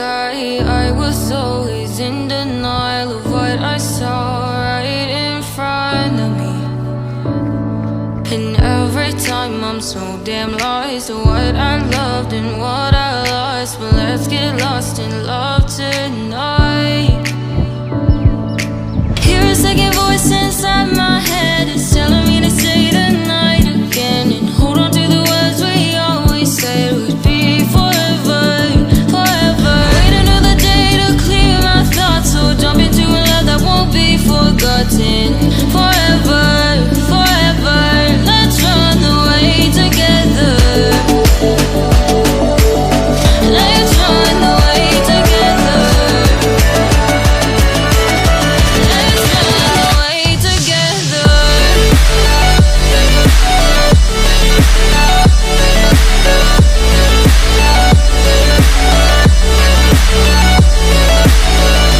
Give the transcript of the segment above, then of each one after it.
sky. I was always in denial of what I saw right in front of me. And every time I'm so damn lost to what I loved and what I lost. But let's get lost in love tonight. Hear a second voice inside my head. It's telling me to say tonight again. And hold on to the words we always said would be forever, forever. Wait another day to clear my thoughts. So jump into a love that won't be forgotten. Forever, forever. Let's run away together. Let's run away together. Let's run away together.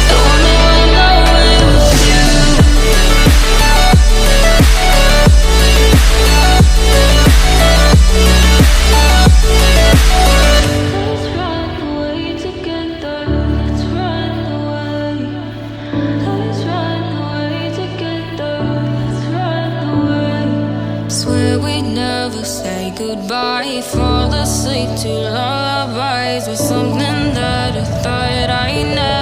I wanna run away with you. Let's run away together. Let's run away. Let's run away together. Let's run away. Swear we'd never say goodbye. Fall asleep to lullabies with something that I thought I never